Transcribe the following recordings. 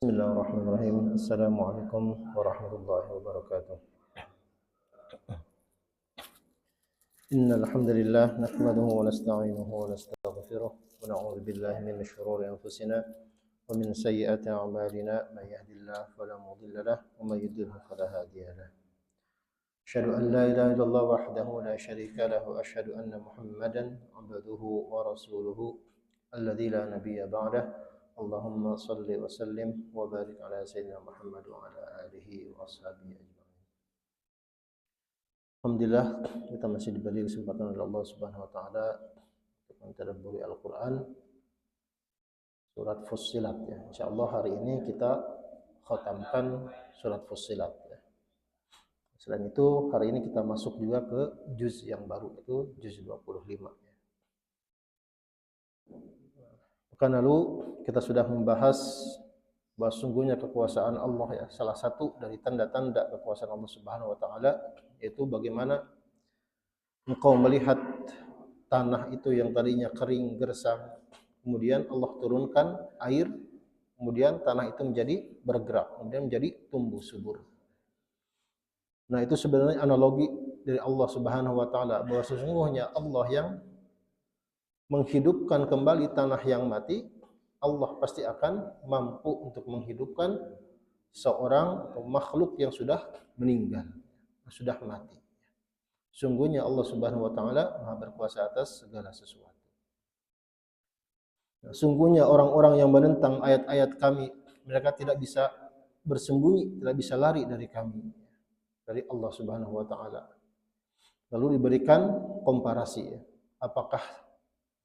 Bismillahirrahmanirrahim. Assalamualaikum warahmatullahi wabarakatuh. Innal hamdalillah nahmaduhu wa nasta'inuhu wa nastaghfiruh wa na'udzu billahi min shururi anfusina wa min sayyiati a'malina may yahdihillahu fala mudilla lahu wa may yudlil fala hadiya lahu. Asyhadu an la ilaha illallah wahdahu la syarika lahu wa asyhadu anna Muhammadan 'abduhu wa rasuluhu alladzi la nabiyya ba'dahu. Allahumma salli wa sallim wa barik ala sayyidina Muhammad wa ala alihi wa ashabihi ajma'in. Alhamdulillah, kita masih diberi kesempatan oleh Allah Subhanahu wa taala untuk mentadabburi Al-Qur'an surat Fussilat ya. Insyaallah hari ini kita khatamkan surat Fussilat ya. Selain itu, hari ini kita masuk juga ke juz yang baru, itu juz 25 ya. Pekan lalu kita sudah membahas bahwa sungguhnya kekuasaan Allah ya, salah satu dari tanda-tanda kekuasaan Allah Subhanahu wa taala yaitu bagaimana engkau melihat tanah itu yang tadinya kering gersang, kemudian Allah turunkan air, kemudian tanah itu menjadi bergerak, kemudian menjadi tumbuh subur. Nah, itu sebenarnya analogi dari Allah Subhanahu wa taala bahwa sesungguhnya Allah yang menghidupkan kembali tanah yang mati, Allah pasti akan mampu untuk menghidupkan seorang atau makhluk yang sudah meninggal, sudah mati. Sungguhnya Allah Subhanahu wa taala Maha berkuasa atas segala sesuatu. Nah, sungguhnya orang-orang yang menentang ayat-ayat kami, mereka tidak bisa bersembunyi, tidak bisa lari dari kami, dari Allah Subhanahu wa taala. Lalu diberikan komparasi ya. Apakah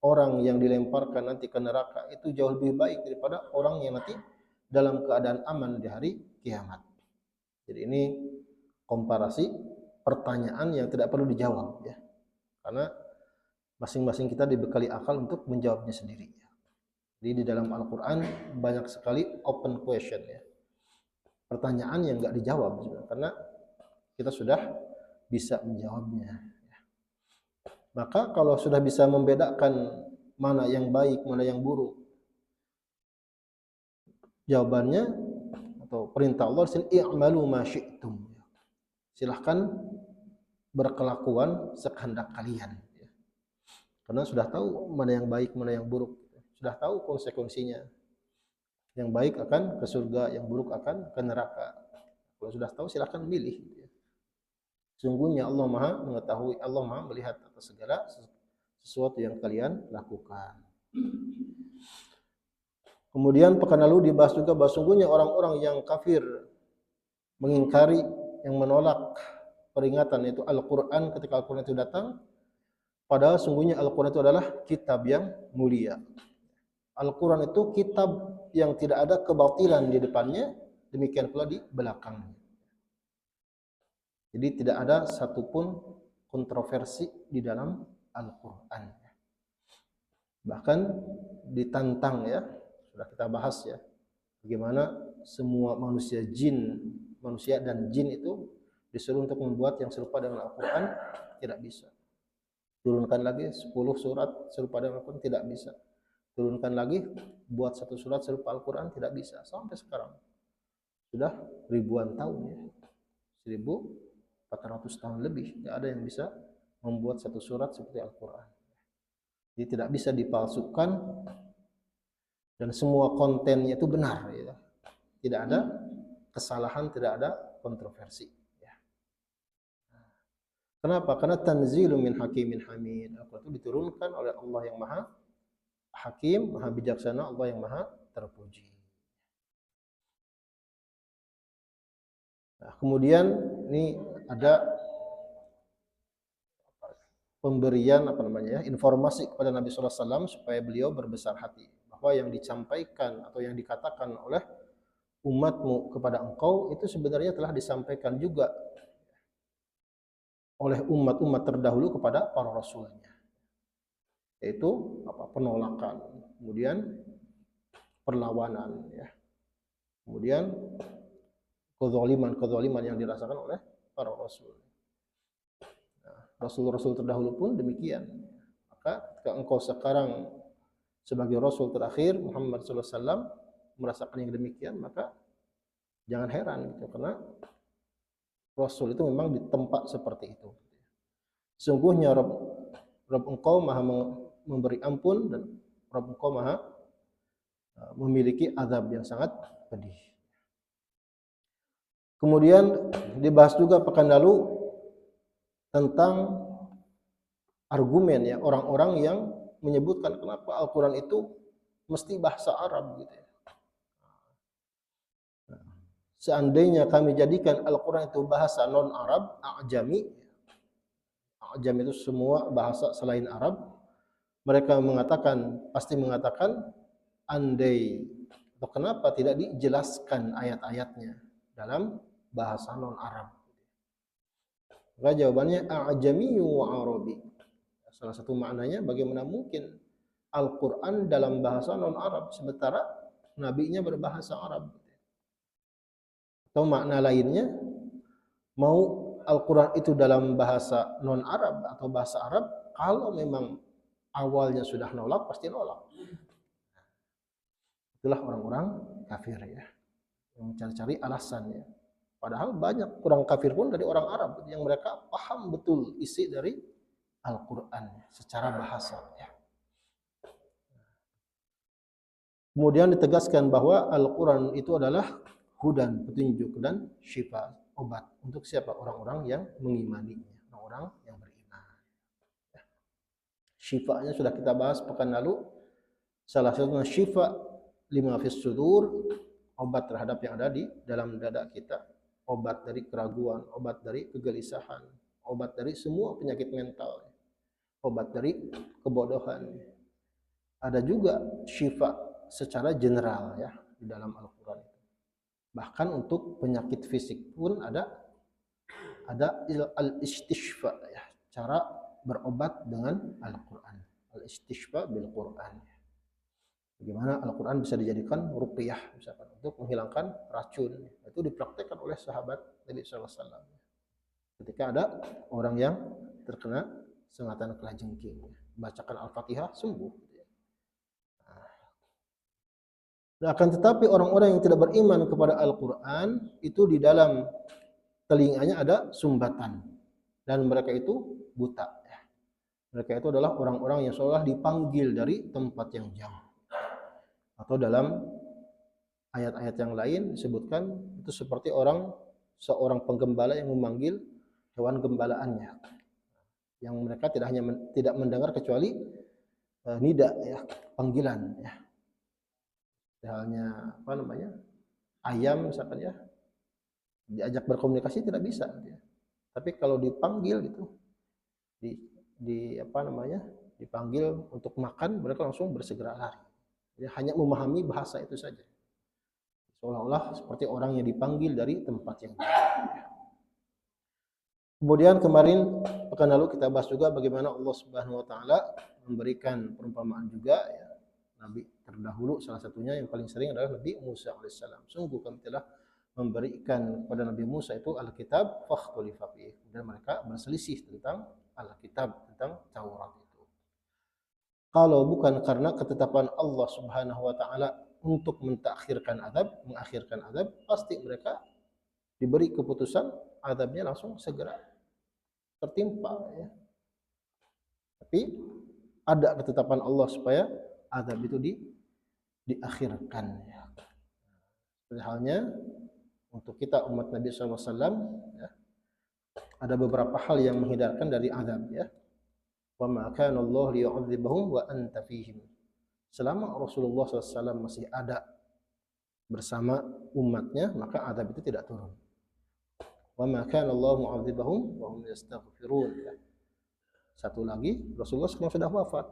orang yang dilemparkan nanti ke neraka itu jauh lebih baik daripada orang yang nanti dalam keadaan aman di hari kiamat. Jadi ini komparasi pertanyaan yang tidak perlu dijawab ya. Karena masing-masing kita dibekali akal untuk menjawabnya sendiri. Jadi di dalam Al-Qur'an banyak sekali open question ya. Pertanyaan yang enggak dijawab juga karena kita sudah bisa menjawabnya. Maka kalau sudah bisa membedakan mana yang baik, mana yang buruk, jawabannya atau perintah Allah sini i'malu ma syi'tum. Silahkan berkelakuan sekehendak kalian. Karena sudah tahu mana yang baik, mana yang buruk. Sudah tahu konsekuensinya. Yang baik akan ke surga, yang buruk akan ke neraka. Kalau sudah tahu silahkan milih. Sungguhnya Allah Maha mengetahui, Allah Maha melihat atas segala sesuatu yang kalian lakukan. Kemudian pekan lalu dibahas juga bahwa sungguhnya orang-orang yang kafir mengingkari, yang menolak peringatan itu Al-Qur'an ketika Al-Qur'an itu datang, padahal sungguhnya Al-Qur'an itu adalah kitab yang mulia. Al-Qur'an itu kitab yang tidak ada kebatilan di depannya, demikian pula di belakangnya. Jadi tidak ada satupun kontroversi di dalam Al-Quran. Bahkan ditantang ya, sudah kita bahas ya, bagaimana semua manusia dan jin itu disuruh untuk membuat yang serupa dengan Al-Quran, tidak bisa. Turunkan lagi 10 surat serupa dengan Al-Quran, tidak bisa. Turunkan lagi, buat satu surat serupa Al-Quran, tidak bisa. Sampai sekarang. Sudah ribuan tahun ya. 1400 tahun lebih, tidak ada yang bisa membuat satu surat seperti Al-Quran. Jadi tidak bisa dipalsukan dan semua kontennya itu benar. Ya. Tidak ada kesalahan, tidak ada kontroversi. Ya. Kenapa? Karena tanzilu min hakimin hamid. Al-Quran itu diturunkan oleh Allah yang maha hakim, maha bijaksana, Allah yang maha terpuji. Nah, kemudian ini ada pemberian informasi kepada Nabi sallallahu alaihi wasallam supaya beliau berbesar hati bahwa yang disampaikan atau yang dikatakan oleh umatmu kepada engkau itu sebenarnya telah disampaikan juga oleh umat-umat terdahulu kepada para rasulnya, yaitu penolakan, kemudian perlawanan ya, kemudian kezaliman yang dirasakan oleh para rasul. Rasul-rasul terdahulu pun demikian. Maka ketika engkau sekarang sebagai rasul terakhir Muhammad sallallahu alaihi wasallam, merasakan yang demikian, maka jangan heran gitu, karena Rasul itu memang ditempa seperti itu. Sungguhnya Rabb engkau maha memberi ampun, dan Rabb engkau maha memiliki azab yang sangat pedih. Kemudian dibahas juga pekan lalu tentang argumen ya orang-orang yang menyebutkan kenapa Al-Quran itu mesti bahasa Arab gitu ya. Seandainya kami jadikan Al-Quran itu bahasa non-Arab, A'jami itu semua bahasa selain Arab, mereka pasti mengatakan, andai atau kenapa tidak dijelaskan ayat-ayatnya dalam bahasa non-Arab. Maka jawabannya A'jamiyyu wa Arabi. Salah satu maknanya, bagaimana mungkin Al-Quran dalam bahasa non-Arab sementara nabinya berbahasa Arab. Atau makna lainnya, mau Al-Quran itu dalam bahasa non-Arab atau bahasa Arab, kalau memang awalnya sudah nolak, pasti nolak. Itulah orang-orang kafir ya, yang mencari-cari alasannya. Padahal banyak orang kafir pun dari orang Arab yang mereka paham betul isi dari Al-Quran secara bahasa ya. Kemudian ditegaskan bahwa Al-Quran itu adalah hudan, petunjuk, dan syifa, obat. Untuk siapa? Orang-orang yang mengimaninya, orang-orang yang beriman. Syifanya sudah kita bahas pekan lalu. Salah satunya syifa lima fis sudur, obat terhadap yang ada di dalam dada kita. Obat dari keraguan, obat dari kegelisahan, obat dari semua penyakit mental, obat dari kebodohan. Ada juga syifa secara general ya di dalam Al-Quran. Bahkan untuk penyakit fisik pun ada al-istishfa ya, cara berobat dengan Al-Quran. Al-istishfa bil Quran. Bagaimana Al-Quran bisa dijadikan ruqyah misalkan untuk menghilangkan racun. Itu dipraktekkan oleh sahabat Nabi SAW. Ketika ada orang yang terkena sengatan kelajengking, bacakan Al-Fatihah sembuh. Akan tetapi orang-orang yang tidak beriman kepada Al-Quran itu di dalam telinganya ada sumbatan, dan mereka itu buta. Mereka itu adalah orang-orang yang seolah dipanggil dari tempat yang jauh. Atau dalam ayat-ayat yang lain disebutkan itu seperti seorang penggembala yang memanggil hewan gembalaannya, yang mereka tidak mendengar kecuali nida ya, panggilan ya. Halnya ayam misalkan ya, diajak berkomunikasi tidak bisa ya. Tapi kalau dipanggil gitu, dipanggil untuk makan, mereka langsung bersegera lari. Jadi hanya memahami bahasa itu saja, seolah-olah seperti orang yang dipanggil dari tempat yang jauh. Kemudian kemarin pekan lalu kita bahas juga bagaimana Allah Subhanahu Wa Taala memberikan perumpamaan juga ya, Nabi terdahulu, salah satunya yang paling sering adalah Nabi Musa alaihissalam. Sungguh kami telah memberikan kepada Nabi Musa itu Alkitab, fakhtulifa fihi, dan mereka berselisih tentang Alkitab, tentang Taurat itu. Kalau bukan karena ketetapan Allah Subhanahu Wa Taala untuk mengakhirkan azab, pasti mereka diberi keputusan azabnya langsung segera tertimpa ya. Tapi ada ketetapan Allah supaya azab itu diakhirkan ya. Seperti halnya untuk kita umat Nabi SAW ya, ada beberapa hal yang menghindarkan dari azab ya. Wa ma kana Allah liyu'adzibahum wa anta fihim. Selama Rasulullah SAW masih ada bersama umatnya, maka azab itu tidak turun. Wa ma kana Allah mu'adzibahum wa hum yastaghfirun ya. Satu lagi, Rasulullah SAW sudah wafat.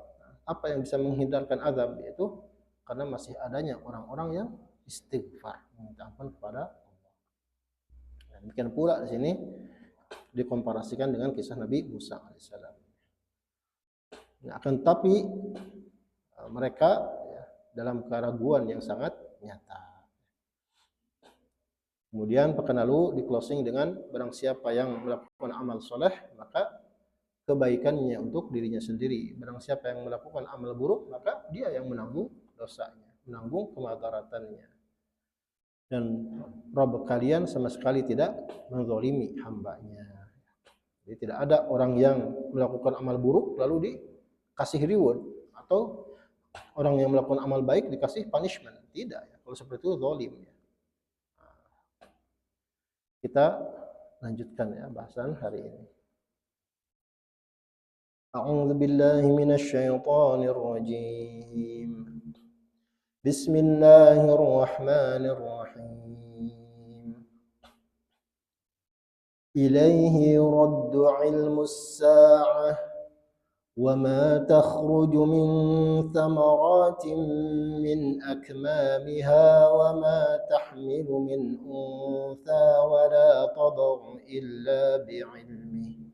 Apa yang bisa menghindarkan azab, yaitu karena masih adanya orang-orang yang istighfar, meminta ampun kepada Allah. Dan demikian pula di sini dikomparasikan dengan kisah Nabi Musa alaihissalam. Nah, akan tapi mereka ya, dalam keraguan yang sangat nyata. Kemudian pekan lalu di closing dengan barang siapa yang melakukan amal soleh, maka kebaikannya untuk dirinya sendiri. Barang siapa yang melakukan amal buruk, maka dia yang menanggung dosanya. menanggung kemadaratannya. Dan Rabb kalian sama sekali tidak menzalimi hambanya. Jadi tidak ada orang yang melakukan amal buruk lalu dikasih reward, atau orang yang melakukan amal baik dikasih punishment. Tidak ya. Kalau seperti itu zalim ya. Kita lanjutkan ya bahasan hari ini. A'udzu billahi minasy syaithanir rajim. Bismillahirrahmanirrahim. Ilaihi yuraddu 'ilmus sa'ah wa ma takhruju min thamaratin min akmamiha wa ma tahmilu min untha wa la tad'u illa bi'ilmihi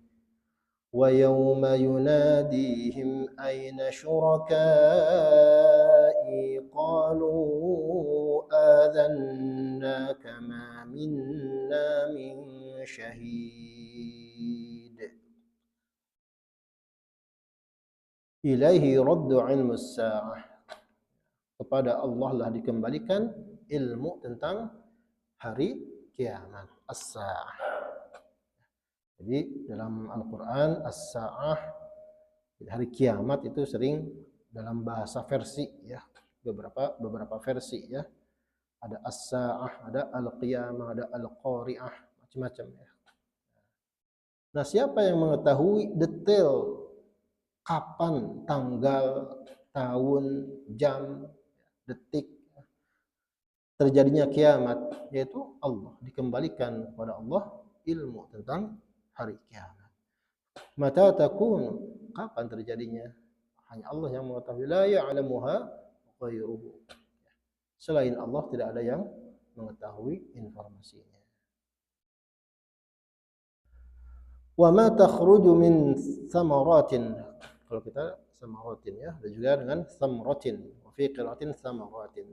wa yawma yunadihim ayna syuraka'i qalu adhanna kama minna min syahid. Ilaihi raddu ilmus sa'ah. Kepada Allah lah dikembalikan ilmu tentang hari kiamat, as-sa'ah. Jadi dalam Al-Quran as-sa'ah, hari kiamat itu sering dalam bahasa versi ya, beberapa versi ya. Ada as-sa'ah, ada al-qiyamah, ada al-qari'ah, macam-macam ya. Nah, siapa yang mengetahui detail kapan, tanggal, tahun, jam, detik terjadinya kiamat, yaitu Allah. Dikembalikan kepada Allah ilmu tentang hari kiamat. Mata takun, kapan terjadinya? Hanya Allah yang mengetahui. La ya'lamuha ghairuhu. Selain Allah tidak ada yang mengetahui informasinya. Wa ma takhruju min thamaratin. Kalau kita samaratin ya, dan juga dengan thamratin. Wa fi qira'atin thamaratin.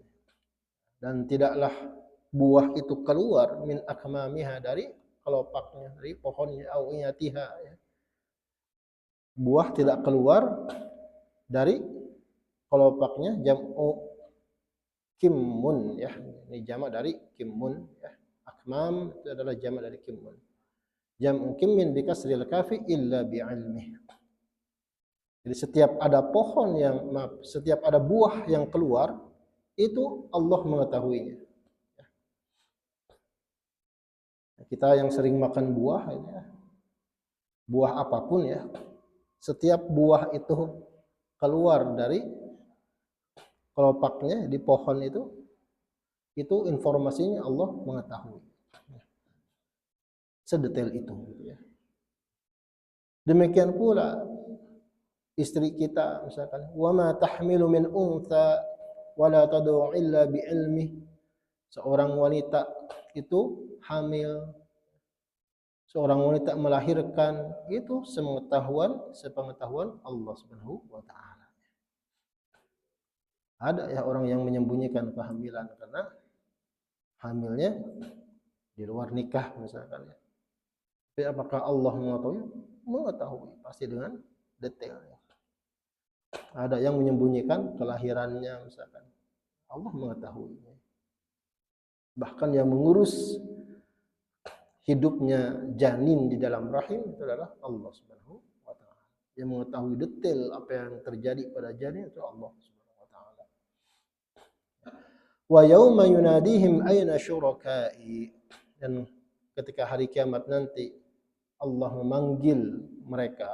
Dan tidaklah buah itu keluar min akmamiha, dari kelopaknya, dari pohonnya, awiyatiha ya. Buah tidak keluar dari kelopaknya, jam'u kimmun ya. Ini jamak dari kimmun ya. Akmam itu adalah jamak dari kimmun. Jam'u kimmin bi kasril kafi illa bi ilmih. Jadi setiap ada setiap ada buah yang keluar, itu Allah mengetahuinya. Kita yang sering makan buah ya, buah apapun ya, setiap buah itu keluar dari kelopaknya di pohon itu informasinya Allah mengetahui. Sedetail itu ya. Demikian pula istri kita misalkan, wa ma tahmilu min untha wa la tad'u illa bi ilmi. Seorang wanita itu hamil, seorang wanita melahirkan, itu sepengetahuan Allah Subhanahu wa taala. Ada ya orang yang menyembunyikan kehamilan karena hamilnya di luar nikah misalkan ya. Tapi apakah Allah mengetahui? Mengetahui, pasti dengan detailnya. Ada yang menyembunyikan kelahirannya misalkan. Allah mengetahuinya. Bahkan yang mengurus hidupnya janin di dalam rahim itu adalah Allah Subhanahu wa taala. Yang mengetahui detail apa yang terjadi pada janin itu Allah Subhanahu wa taala. Wa yauma yunadihim ayna syurakai. Dan ketika hari kiamat nanti Allah memanggil mereka,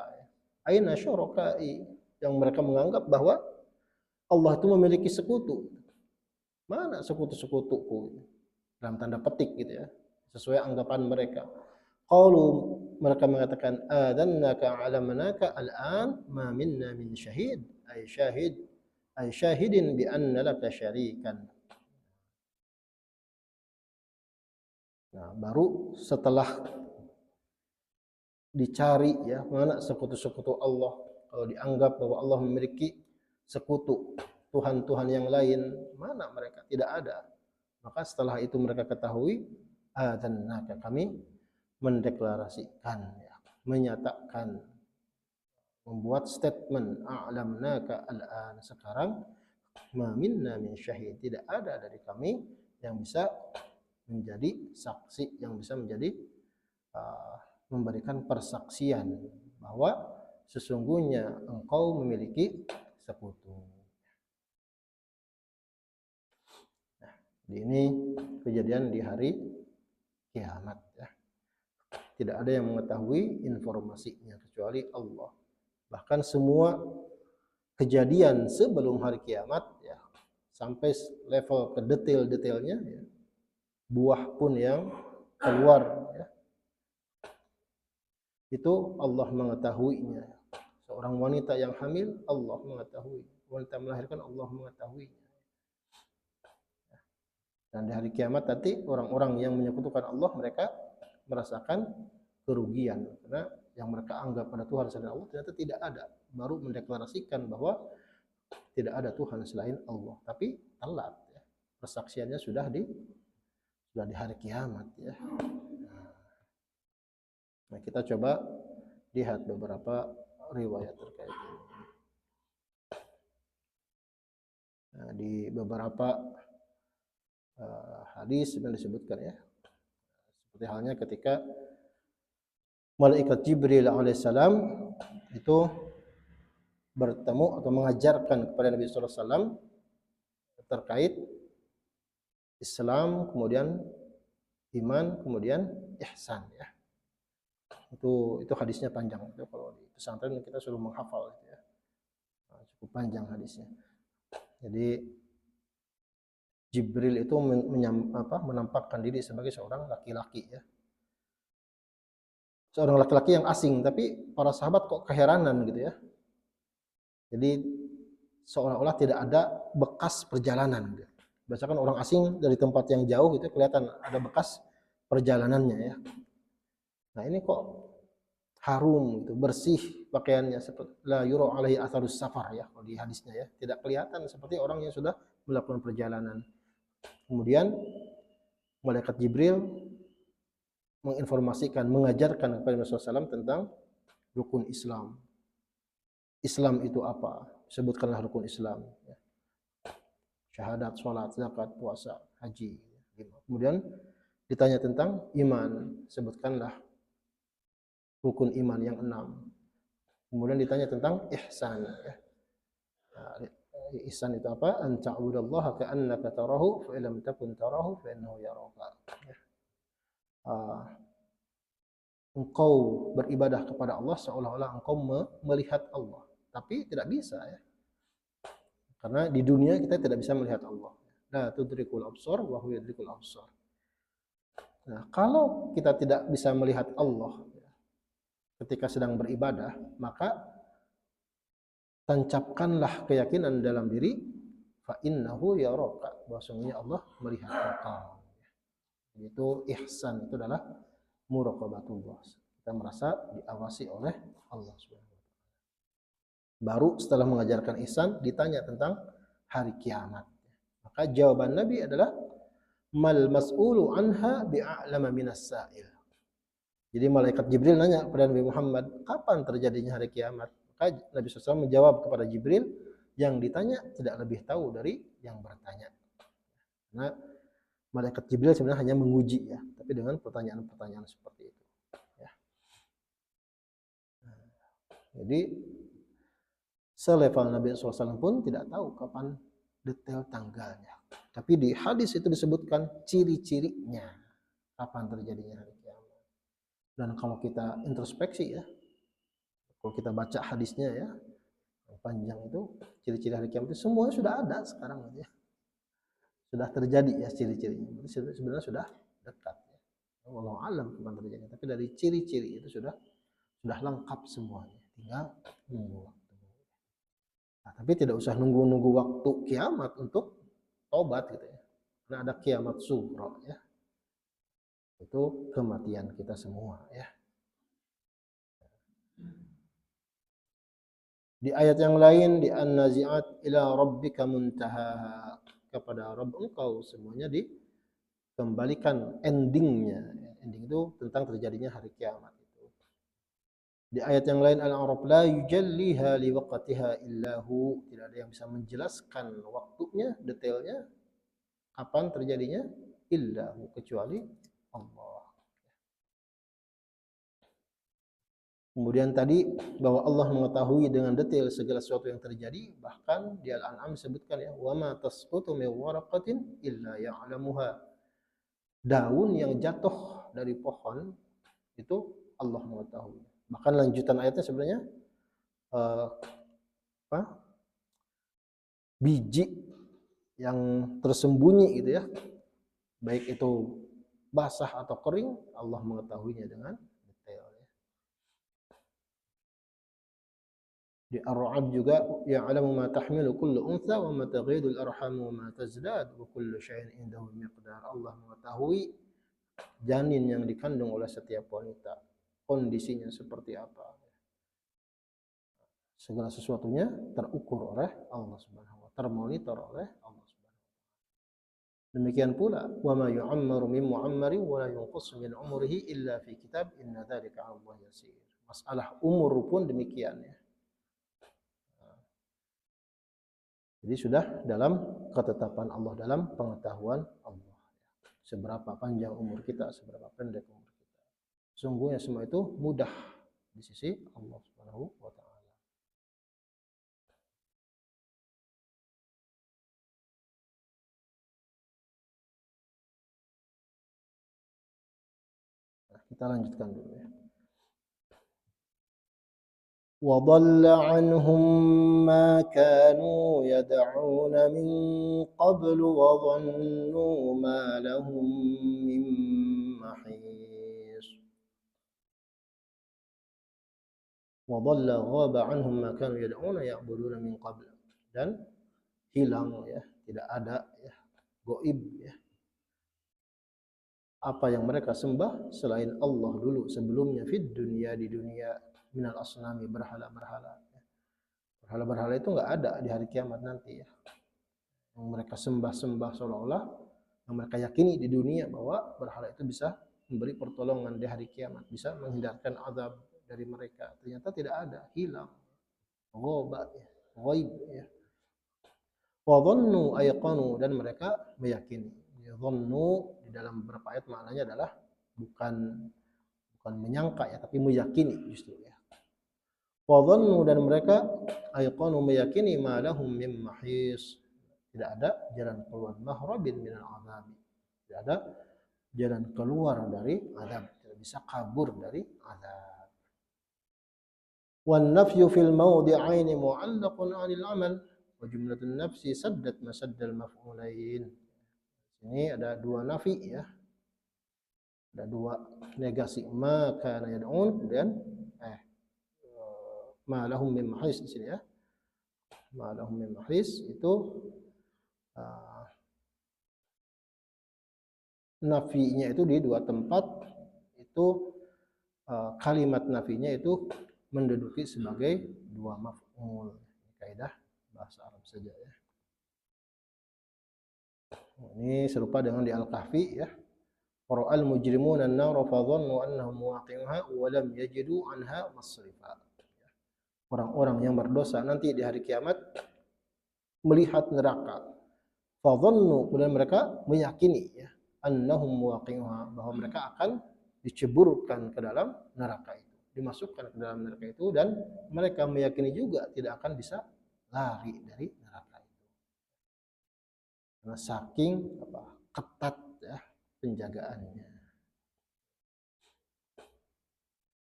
ayna syurakai, yang mereka menganggap bahwa Allah itu memiliki sekutu. Mana sekutu-sekutuku? Dalam tanda petik gitu ya, sesuai anggapan mereka. Qalu, mereka mengatakan, adannaka alamanaka al'an ma minna min syahid, ay syahidin bi anna laka syarikan. Nah, baru setelah dicari ya, mana sekutu-sekutu Allah, kalau dianggap bahwa Allah memiliki sekutu, Tuhan-Tuhan yang lain, mana mereka? Tidak ada. Maka setelah itu mereka ketahui, adzannaka, kami mendeklarasikan, ya, menyatakan, membuat statement, a'lamnaka al'an, sekarang ma minna min syahid, tidak ada dari kami yang bisa menjadi saksi, yang bisa menjadi memberikan persaksian bahwa sesungguhnya engkau memiliki sekutu. Nah, ini kejadian di hari kiamat ya. Tidak ada yang mengetahui informasinya kecuali Allah. Bahkan semua kejadian sebelum hari kiamat ya, sampai level ke detail-detailnya ya, buah pun yang keluar ya, itu Allah mengetahuinya. Seorang wanita yang hamil, Allah mengetahui. Wanita melahirkan, Allah mengetahuinya. Dan di hari kiamat nanti orang-orang yang menyekutukan Allah, mereka merasakan kerugian karena yang mereka anggap pada Tuhan selain Allah ternyata tidak ada. Baru mendeklarasikan bahwa tidak ada Tuhan selain Allah, tapi telat ya. Persaksiannya sudah di hari kiamat ya. Nah, kita coba lihat beberapa riwayat terkait ini. Nah, di beberapa hadis yang disebutkan ya, seperti halnya ketika malaikat Jibril alaihissalam itu bertemu atau mengajarkan kepada Nabi sallallahu alaihi wasallam terkait Islam, kemudian iman, kemudian ihsan ya. Itu hadisnya panjang. Itu kalau di pesantren kita suruh menghafal gitu ya. Nah, cukup panjang hadisnya. Jadi Jibril itu menampakkan diri sebagai seorang laki-laki ya. Seorang laki-laki yang asing, tapi para sahabat kok keheranan gitu ya. Jadi seolah-olah tidak ada bekas perjalanan gitu. Biasanya kan orang asing dari tempat yang jauh gitu kelihatan ada bekas perjalanannya ya. Nah, ini kok harum gitu, bersih pakaiannya, seperti la yura alaihi atharus safar ya kalau di hadisnya ya. Tidak kelihatan seperti orang yang sudah melakukan perjalanan. Kemudian malaikat Jibril menginformasikan, mengajarkan kepada Rasulullah SAW tentang rukun Islam. Islam itu apa? Sebutkanlah rukun Islam. Syahadat, sholat, zakat, puasa, haji. Kemudian ditanya tentang iman. Sebutkanlah rukun iman yang 6. Kemudian ditanya tentang ihsan. Ihsan itu apa? An ta'budallaha ka'annaka tarahu fa illam takun tarahu fa innahu yaraka. Engkau beribadah kepada Allah seolah-olah engkau melihat Allah, tapi tidak bisa ya. Karena di dunia kita tidak bisa melihat Allah. La tudrikul absar wa huwa yudrikul absar. Nah, kalau kita tidak bisa melihat Allah ketika sedang beribadah, maka tancapkanlah keyakinan dalam diri fa innahu yaraka, bahwasanya Allah melihat engkau. Itu ihsan, itu adalah muraqabatullah. Kita merasa diawasi oleh Allah Subhanahu wa taala. Baru setelah mengajarkan ihsan ditanya tentang hari kiamat. Maka jawaban Nabi adalah mal mas'ulu anha bi'a'lama minas sa'il. Jadi malaikat Jibril nanya kepada Nabi Muhammad, kapan terjadinya hari kiamat? Maka Nabi SAW menjawab kepada Jibril, yang ditanya tidak lebih tahu dari yang bertanya. Karena malaikat Jibril sebenarnya hanya menguji ya, tapi dengan pertanyaan-pertanyaan seperti itu. Ya. Jadi selevel Nabi SAW pun tidak tahu kapan detail tanggalnya. Tapi di hadis itu disebutkan ciri-cirinya kapan terjadinya hari kiamat. Dan kalau kita introspeksi ya, kalau kita baca hadisnya ya, panjang itu ciri-ciri hari kiamat itu semua sudah ada sekarang ya. Sudah terjadi ya ciri-cirinya. Sebenarnya sudah dekat ya. Wallahu alam kapan terjadinya, tapi dari ciri-ciri itu sudah lengkap semuanya. Tinggal nunggu waktu. Nah, tapi tidak usah nunggu waktu kiamat untuk tobat gitu ya. Karena ada kiamat sughra ya. Itu kematian kita semua ya. Di ayat yang lain di An-Nazi'at ila rabbika muntahaha, kepada Rabb engkau semuanya dikembalikan endingnya. Ending itu tentang terjadinya hari kiamat itu. Di ayat yang lain Al-A'raf la yujalliha liwaqtiha illahu, tidak ada yang bisa menjelaskan waktunya, detailnya kapan terjadinya illahu, kecuali Allah. Kemudian tadi bahwa Allah mengetahui dengan detail segala sesuatu yang terjadi, bahkan di Al-An'am disebutkan ya, wa ma tasqutu min waraqatin illa ya'lamuha. Daun yang jatuh dari pohon itu Allah mengetahui. Bahkan lanjutan ayatnya sebenarnya uh, apa? Biji yang tersembunyi gitu ya. Baik itu basah atau kering, Allah mengetahuinya dengan detail. Di Ar-Ra'd juga ya'lamu ma tahmilu kullu untha wa ma taghidul arham wa ma tazdad wa kullu syai'in indahu miqdar. Allah mengetahui janin yang dikandung oleh setiap wanita, kondisinya seperti apa. Segala sesuatunya terukur oleh Allah Subhanahu wa taala, termonitor oleh Allah Subhanahu wa taala. Demikian pula wa ma yu'ammaru min mu'ammarin wa la yunqasu min umrihi illa fi kitab inna dzalika 'ala Allah yasir. Masalah umur pun demikian ya. Jadi sudah dalam ketetapan Allah, dalam pengetahuan Allah. Seberapa panjang umur kita, seberapa pendek umur kita. Sungguhnya semua itu mudah di sisi Allah Subhanahu wa taala. Nah, kita lanjutkan dulu ya. وضل عنهم ما كانوا يدعون من قبل وظنوا ما لهم من محيص وضل غاب عنهم ما كانوا يدعون يعبدون من قبل, dan hilang ya, tidak ada ya, gaib ya, apa yang mereka sembah selain Allah dulu sebelumnya, fid dunia, di dunia, minal asnami, berhala-berhala. Berhala-berhala itu enggak ada di hari kiamat nanti ya. Yang mereka sembah-sembah seolah-olah yang mereka yakini di dunia bahwa berhala itu bisa memberi pertolongan di hari kiamat, bisa menghindarkan azab dari mereka. Ternyata tidak ada, hilang. Ghaba ya, ghaib ya. Wa dhannu ayqanu, dan mereka meyakini. Dhannu di dalam beberapa ayat maknanya adalah bukan menyangka ya, tapi meyakini justru ya. Wa dhannu, dan mereka ayqanu meyakini ma lahum min mahis, tidak ada jalan keluar, mahrabin minal azab, tidak ada jalan keluar dari azab, tidak bisa kabur dari azab. Wan nafyu fil mawdi'aini mu'allaqun 'anil 'amal wa jumlatun nafsi saddat masaddal maf'ulain. Ini ada dua nafi ya. Ada dua negasi, ma kana yad'un, kemudian ma lahum min mahis di sini ya. Ma lahum min mahis itu nafinya itu di dua tempat itu, kalimat nafinya itu menduduki sebagai dua maf'ul. Kaidah bahasa Arab saja ya. Ini serupa dengan di Al-Kahfi ya. Qara'al mujrimuna an-nara fa dhannu annahum waqi'uha wa lam yajidu anha masrifa. Orang-orang yang berdosa nanti di hari kiamat melihat neraka. Fa dhannu, kemudian mereka meyakini ya, annahum waqi'uha, bahwa mereka akan diceburkan ke dalam neraka itu, dimasukkan ke dalam neraka itu, dan mereka meyakini juga tidak akan bisa lari dari neraka itu. Karena saking ketat ya penjagaannya.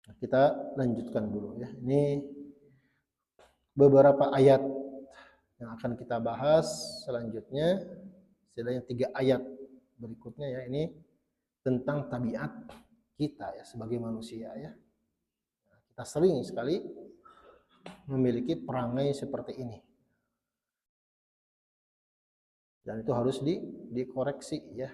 Nah, kita lanjutkan dulu ya. Ini beberapa ayat yang akan kita bahas selanjutnya, setidaknya 3 ayat berikutnya ya, ini tentang tabiat kita ya sebagai manusia ya. Nah, kita sering sekali memiliki perangai seperti ini. Dan itu harus dikoreksi ya.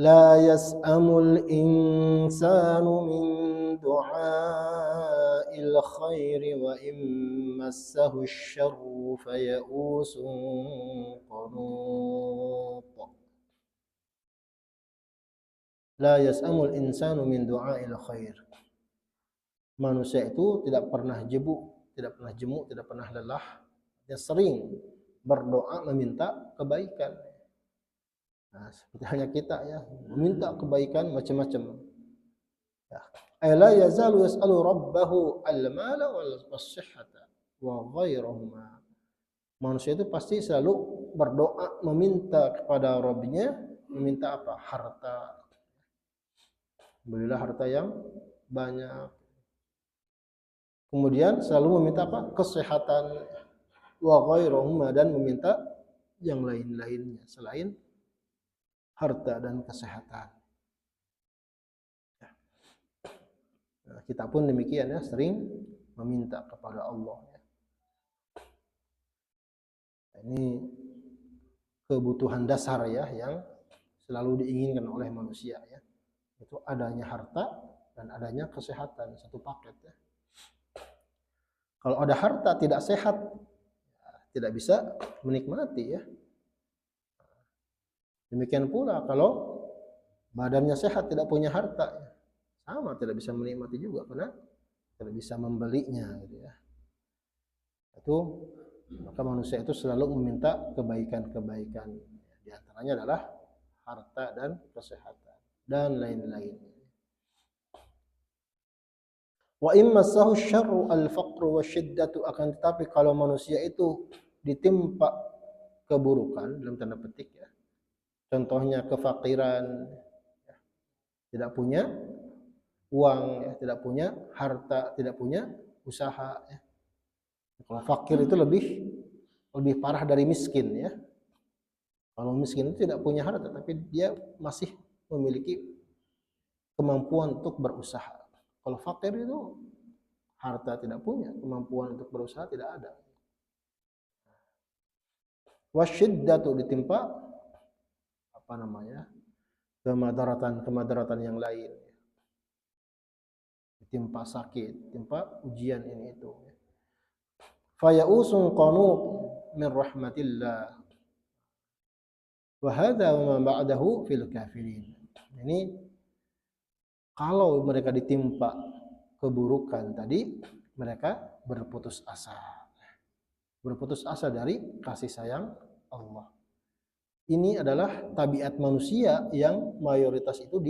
La yas'amul insanu min du'a'il khairi wa in massahu syarru faya'usun qanut. La yas'amul insanu min du'ail khair. Manusia itu tidak pernah jemu, tidak pernah lelah. Dia sering berdoa meminta kebaikan. Nah, seperti halnya kita ya, meminta kebaikan macam-macam. Ya. Ala yazalu yas'alu rabbahu al-mala was-sihhata wa ghairahuma. Manusia itu pasti selalu berdoa meminta kepada Rabb-nya, meminta apa? Harta. Berilah harta yang banyak. Kemudian selalu meminta apa? Kesehatan, wa ghairahuma, dan meminta yang lain-lainnya selain harta dan kesehatan. Nah, kita pun demikian ya, sering meminta kepada Allah. Ini kebutuhan dasar ya yang selalu diinginkan oleh manusia ya. Itu adanya harta dan adanya kesehatan, satu paket ya. Kalau ada harta tidak sehat, tidak bisa menikmati ya. Demikian pula kalau badannya sehat tidak punya harta, sama tidak bisa menikmati juga karena tidak bisa membelinya gitu ya. Itu maka manusia itu selalu meminta kebaikan-kebaikan. Di antaranya adalah harta dan kesehatan dan lain-lain. Wa immassahu syarru al-faqru wasyiddatu, akan tetapi kalau manusia itu ditimpa keburukan dalam tanda petik ya. Contohnya kefakiran, ya, tidak punya uang, ya, tidak punya harta, tidak punya usaha ya. Kalau fakir itu lebih parah dari miskin ya. Kalau miskin itu tidak punya harta tapi dia masih memiliki kemampuan untuk berusaha. Kalau fakir itu harta tidak punya, kemampuan untuk berusaha tidak ada. Wasyiddatu, ditimpa apa namanya? Kemadaratan yang lain. Ditimpa sakit, ditimpa ujian ini itu. Fayausun qanut min rahmatillah. Wa hadza wa ma ba'dahu fil kafirin. Ini kalau mereka ditimpa keburukan tadi, mereka berputus asa. Berputus asa dari kasih sayang Allah. Ini adalah tabiat manusia yang mayoritas itu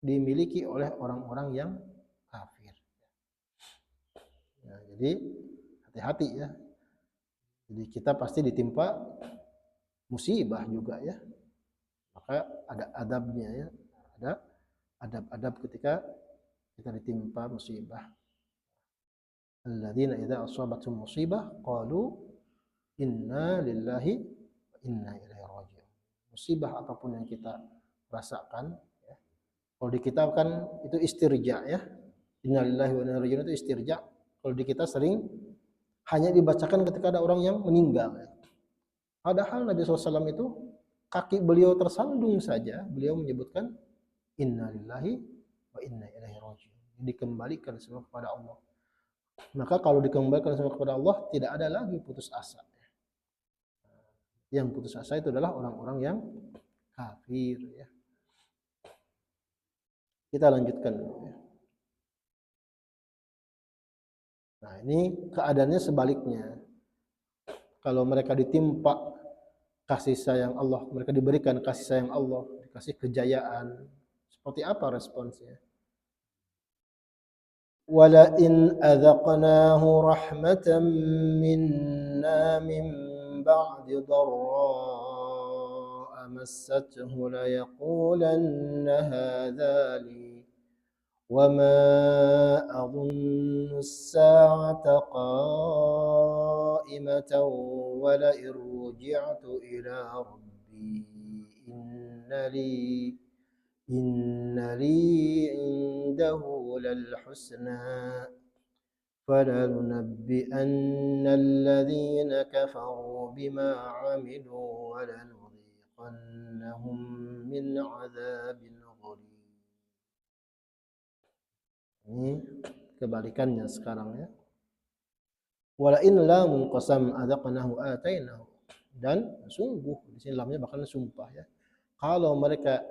dimiliki oleh orang-orang yang kafir. Ya, jadi hati-hati ya. Jadi kita pasti ditimpa musibah juga ya. Maka ada adabnya ya. Ada adab-adab ketika kita ditimpa musibah. Alladzina idza asabathum musibah qalu inna lillahi wa inna ilaihi raji'un. Musibah apapun yang kita rasakan ya. Kalau di kita kan itu istirja ya. Inna lillahi wa inna ilaihi raji'un itu istirja. Kalau di kita sering hanya dibacakan ketika ada orang yang meninggal ya. Padahal Nabi SAW itu kaki beliau tersandung saja beliau menyebutkan inna lillahi wa inna ilaihi raji'un. Dikembalikan semua kepada Allah. Maka kalau dikembalikan semua kepada Allah, tidak ada lagi putus asa. Yang putus asa itu adalah orang-orang yang kafir ya. Kita lanjutkan dulu ya. Nah, ini keadaannya sebaliknya. Kalau mereka ditimpa kasih sayang Allah, mereka diberikan kasih sayang Allah, dikasih kejayaan, seperti apa responsnya? Wala in adzaqnahu rahmatan minna min ba'di dharra massathu la yaqulanna hadza li wa ma adhunnu as-sa'ata qa'imatan wa la irji'tu ila rabbi inna li indahu lal husna فلننبئن الذين كفروا بما عملوا ولنذيقنهم من عذاب غليظ. Ini kebalikannya sekarang ya. Wala in lamun qasam adzaqnahu atainahu, dan sungguh di sini lamnya bahkan sumpah ya. kalau mereka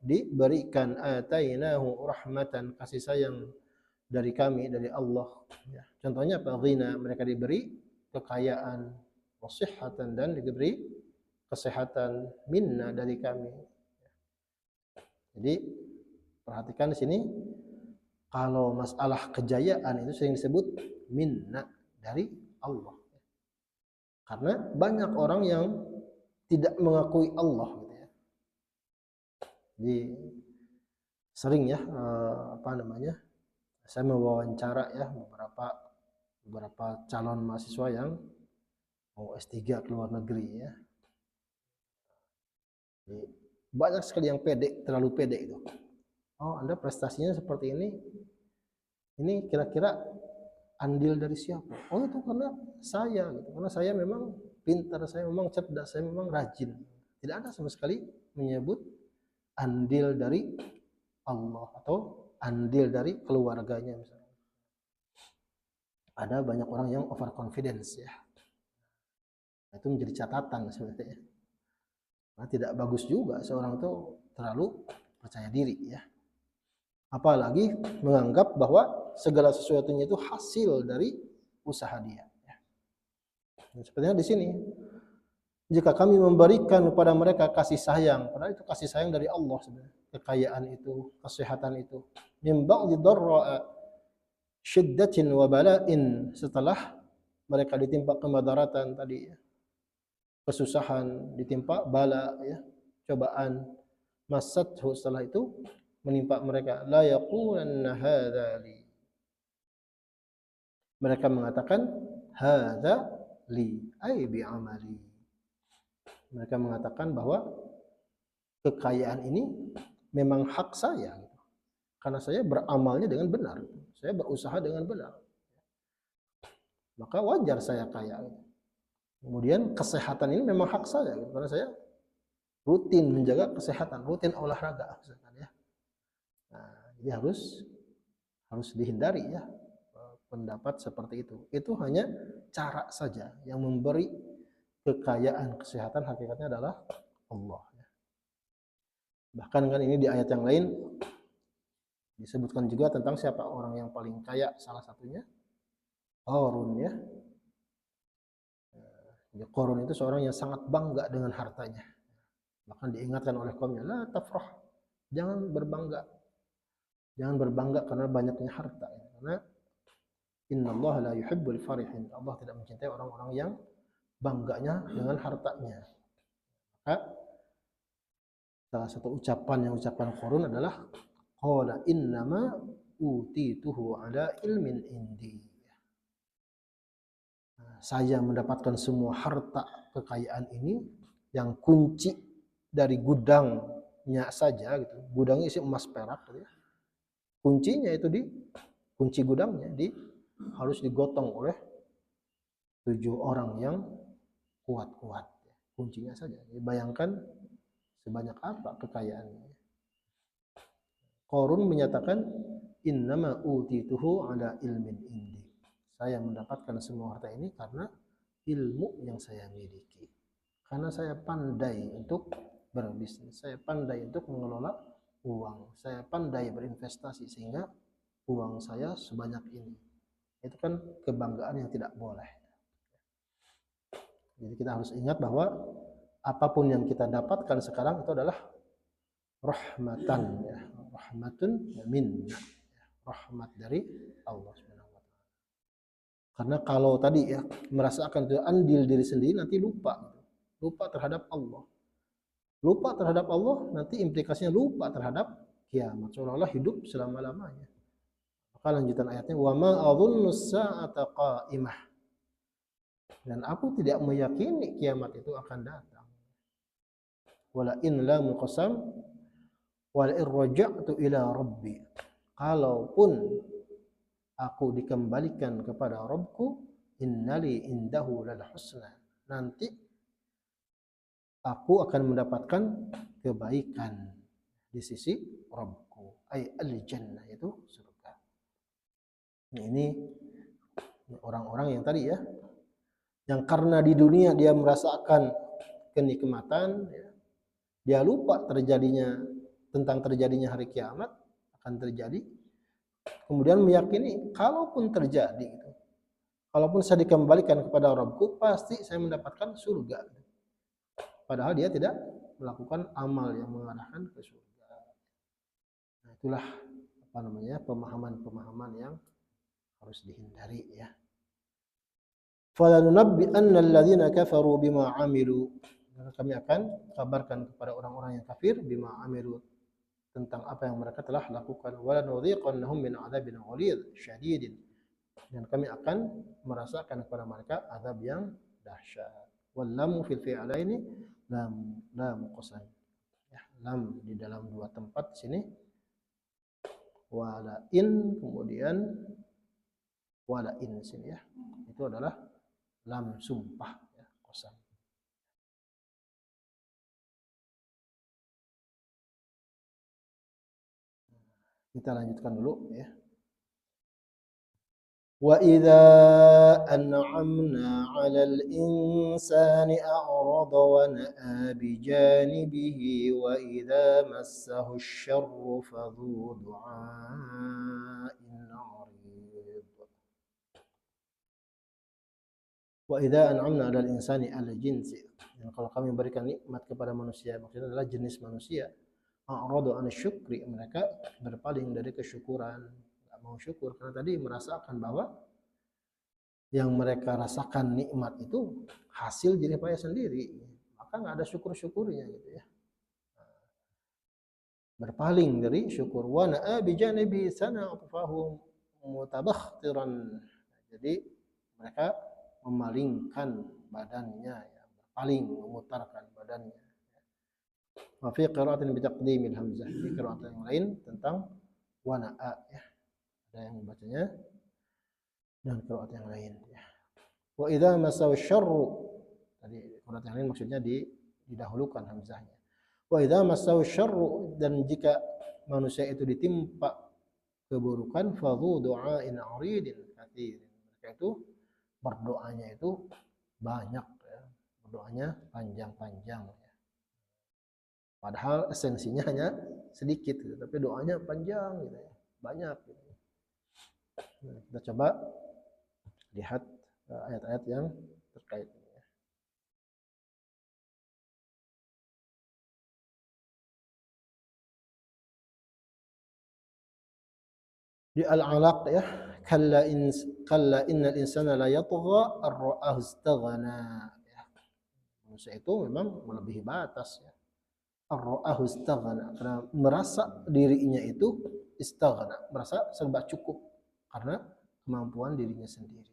diberikan atainahu rahmatan, kasih sayang dari kami, dari Allah, ya. Contohnya apa? Ghina, mereka diberi kekayaan, wasihhatan, dan diberi kesehatan, minna, dari kami. Jadi perhatikan di sini, kalau masalah kejayaan itu sering disebut minna, dari Allah. Karena banyak orang yang tidak mengakui Allah, gitu ya. Jadi sering ya, saya mewawancara ya beberapa calon mahasiswa yang mau S3 ke luar negeri ya. Jadi, banyak sekali yang pede, terlalu pede itu. Oh, Anda prestasinya seperti ini kira-kira andil dari siapa? Oh, itu karena saya, gitu. Karena saya memang pintar, saya memang cerdas, saya memang rajin. Tidak ada sama sekali menyebut andil dari Allah atau andil dari keluarganya misalnya. Ada banyak orang yang overconfidence ya. Itu menjadi catatan sebenarnya. Nah, tidak bagus juga seorang itu terlalu percaya diri ya. Apalagi menganggap bahwa segala sesuatunya itu hasil dari usaha dia. Nah, sepertinya di sini, jika kami memberikan kepada mereka kasih sayang, padahal itu kasih sayang dari Allah sebenarnya. Kekayaan itu, kesehatan itu. Min ba'di dharra'a syiddatin wa bala'in, setelah mereka ditimpa kemadaratan tadi ya. Kesusahan, ditimpa bala ya, cobaan, masathu, setelah itu menimpa mereka, la yaqulanna hadza li, mereka mengatakan hadza li ay bi amali, mereka mengatakan bahwa kekayaan ini memang hak saya karena saya beramalnya dengan benar, saya berusaha dengan benar, maka wajar saya kaya. Kemudian kesehatan ini memang hak saya karena saya rutin menjaga kesehatan, rutin olahraga misalkan ya. Nah, jadi harus dihindari ya pendapat seperti itu. Itu hanya cara saja, yang memberi kekayaan kesehatan hakikatnya adalah Allah. Bahkan kan ini di ayat yang lain disebutkan juga tentang siapa orang yang paling kaya, salah satunya Qarun ya. Qarun itu seorang yang sangat bangga dengan hartanya. Bahkan diingatkan oleh kaumnya, la tafrah, jangan berbangga. Jangan berbangga karena banyaknya harta. Karena innallaha la yuhibbul farihin. Allah tidak mencintai orang-orang yang bangganya dengan hartanya. Maka salah satu ucapan yang ucapan Qarun adalah qala innama utituhu ala ilmin indi. Saya mendapatkan semua harta kekayaan ini yang kunci dari gudangnya saja gitu. Gudangnya isi emas perak gitu ya. Kuncinya itu kunci gudangnya harus digotong oleh 7 orang yang kuat-kuat. Kuncinya saja. Bayangkan sebanyak apa kekayaannya. Qarun menyatakan innama utituhu ala ilmin indi. Saya mendapatkan semua harta ini karena ilmu yang saya miliki. Karena saya pandai untuk berbisnis, saya pandai untuk mengelola uang, saya pandai berinvestasi sehingga uang saya sebanyak ini. Itu kan kebanggaan yang tidak boleh. Jadi kita harus ingat bahwa apapun yang kita dapatkan sekarang itu adalah rahmatan ya, rahmatun minna, rahmat dari Allah Subhanahu wa taala. Karena kalau tadi ya merasakan itu andil diri sendiri, nanti lupa terhadap Allah. Lupa terhadap Allah, nanti implikasinya lupa terhadap kiamat, seolah-olah hidup selama-lamanya. Maka lanjutan ayatnya, wa ma adhunnu as-sa'ata qa'imah, dan aku tidak meyakini kiamat itu akan datang. Wala in lam qasam wala in raja'tu ila rabbi, kalaupun aku dikembalikan kepada Rabbku, innali indahu lal husna, nanti aku akan mendapatkan kebaikan di sisi Rabbku, ay al-jannah, itu surga. Nah, ini orang-orang yang tadi ya, yang karena di dunia dia merasakan kenikmatan ya, dia lupa tentang terjadinya hari kiamat akan terjadi, kemudian meyakini kalaupun terjadi, kalaupun saya dikembalikan kepada Rabbku, pasti saya mendapatkan surga. Padahal dia tidak melakukan amal yang mengarahkan ke surga. Nah, itulah pemahaman-pemahaman yang harus dihindari ya. Falanunabbi'anna alladhina kafaru bima 'amilu. Kami akan kabarkan kepada orang-orang yang kafir bima 'amilu, tentang apa yang mereka telah lakukan. Wala nudhiqannahum min 'adzabin ghalidh syadidin. Dan kami akan merasakan kepada mereka azab yang dahsyat. Wal lamu fil fi'laini lam qasam. Ya, lam di dalam dua tempat di sini. Wala in, kemudian wala in di sini ya. Itu adalah lam sumpah ya, qasam. Kita lanjutkan dulu ya. Wa idza an'amna 'alal insani a'rada wa na'a bi janibihi wa idza massahu asy-syarru fadhu du'a'in 'arid. Wa idza an'amna 'alal insani al-jinsi. Kalau kami berikan nikmat kepada manusia, maksudnya adalah jenis manusia, a'rada 'an syukri, mereka berpaling dari kesyukuran, mau syukur karena tadi merasakan bahwa yang mereka rasakan nikmat itu hasil jerih payah sendiri, maka nggak ada syukur-syukurnya gitu ya. Berpaling dari syukur. Wa na'a bi janibi sana'fahum mutabakhtiran. Jadi mereka memalingkan badannya ya, berpaling, memutarkan badannya. Wa fi qira'atin bi taqdimil hamzah. Di qira'at yang lain tentang wa na'a ya. Ada yang membacanya dan qiraat yang lain ya. Wa idza masaw syarru, tadi qiraat yang lain maksudnya didahulukan hamzahnya. Wa idza masaw syarru, dan jika manusia itu ditimpa keburukan, fadhu du'ain 'aridin katsir, mereka itu berdoanya itu banyak ya. Berdoanya panjang-panjang ya. Padahal esensinya hanya sedikit gitu, tapi doanya panjang gitu ya. Banyak gitu. Nah, kita coba lihat ayat-ayat yang terkait ini ya. Di Al-Alaq ya, kalla innal insana la yatgha ar-ra'ahu istaghna. Ya. Manusia itu memang melebihi batas ya. Ar-ra'ahu istaghna, karena merasa dirinya itu istaghna, merasa serba cukup karena kemampuan dirinya sendiri.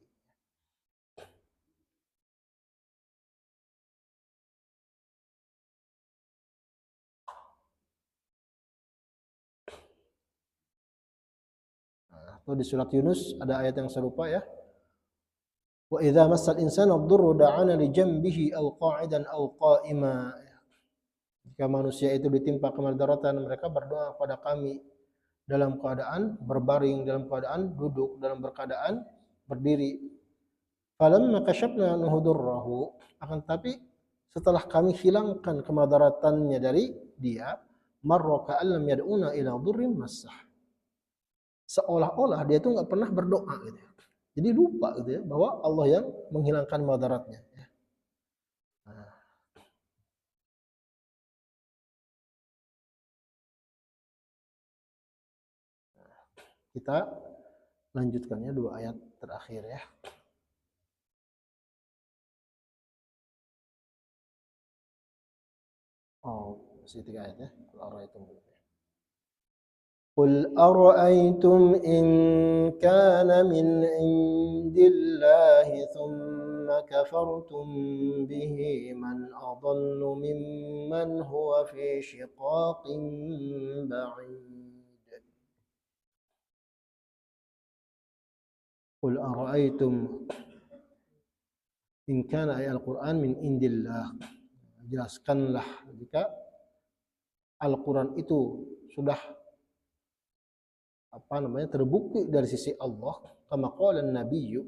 Nah, atau di surat Yunus ada ayat yang serupa ya. Wa idza massal insana ad-durru da'ana li janbihi aw qa'idan aw qa'ima. Jika manusia itu ditimpa kemudaratan, mereka berdoa kepada kami dalam keadaan berbaring, dalam keadaan duduk, dalam keadaan berdiri. Falamma kashafna anhu durrahu, akan tapi setelah kami hilangkan kemadaratannya dari dia, marra ka'allam yad'una ila durrin massah. Seolah-olah dia itu nggak pernah berdoa gitu. Jadi lupa gitu ya bahwa Allah yang menghilangkan madaratnya. Nah, kita lanjutkannya dua ayat terakhir ya. Oh, masih tiga ayat ya. Qul ara'aytum in kana min indillahi thumma kafartum bihi man adallu mimman huwa fi shiqaqin ba'id. Qul ara'aytum in kana al-Qur'an min indillah. Jelaskanlah jika Al-Qur'an itu sudah terbukti dari sisi Allah, kama qala an-nabiyyu,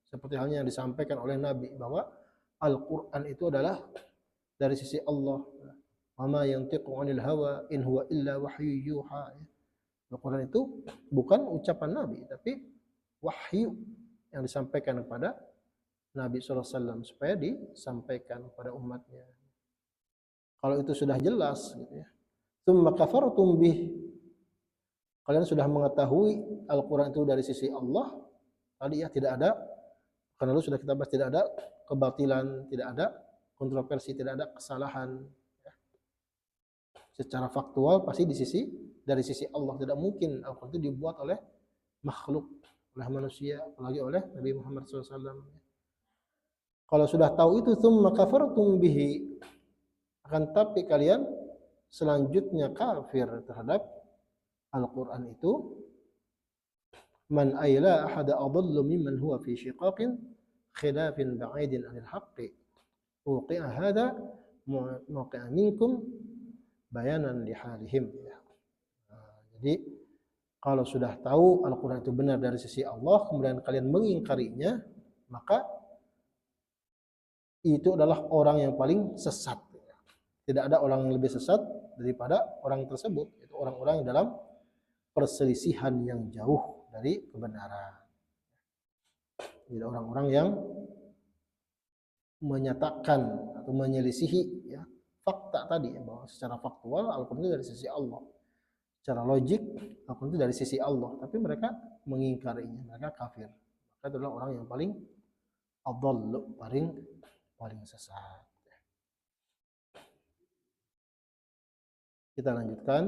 seperti halnya yang disampaikan oleh Nabi bahwa Al-Qur'an itu adalah dari sisi Allah. Wa ma yantiqu 'anil hawa in huwa illa wahyu yuha. Al-Quran itu bukan ucapan Nabi, tapi wahyu yang disampaikan kepada Nabi SAW supaya disampaikan kepada umatnya. Kalau itu sudah jelas, gitu ya. Tsumma kafartum bih. Kalian sudah mengetahui Al-Quran itu dari sisi Allah. Tadi ya tidak ada, karena dulu sudah kita bahas, tidak ada kebatilan, tidak ada kontroversi, tidak ada kesalahan. Ya. Secara faktual pasti dari sisi Allah. Tidak mungkin Al-Quran itu dibuat oleh makhluk, oleh manusia, apalagi oleh Nabi Muhammad SAW. Kalau sudah tahu itu, tsumma kafartum bihi, akan tapi kalian selanjutnya kafir terhadap Al-Quran itu. Man ayla ahada adallu mimman huwa fi shiqaqin khilafin ba'idin 'anil haqqi uqi'a hadha muqi'a minkum bayanan lihalihim. Jadi kalau sudah tahu Al-Quran itu benar dari sisi Allah, kemudian kalian mengingkarinya, maka itu adalah orang yang paling sesat. Tidak ada orang yang lebih sesat daripada orang tersebut. Itu orang-orang yang dalam perselisihan yang jauh dari kebenaran. Jadi orang-orang yang menyatakan atau menyelisihi ya, fakta tadi, ya, bahwa secara faktual Al-Quran itu dari sisi Allah. Secara logik Al-Quran itu dari sisi Allah, tapi mereka mengingkarinya, mereka kafir. Mereka adalah orang yang paling adall, paling sesat. Kita lanjutkan.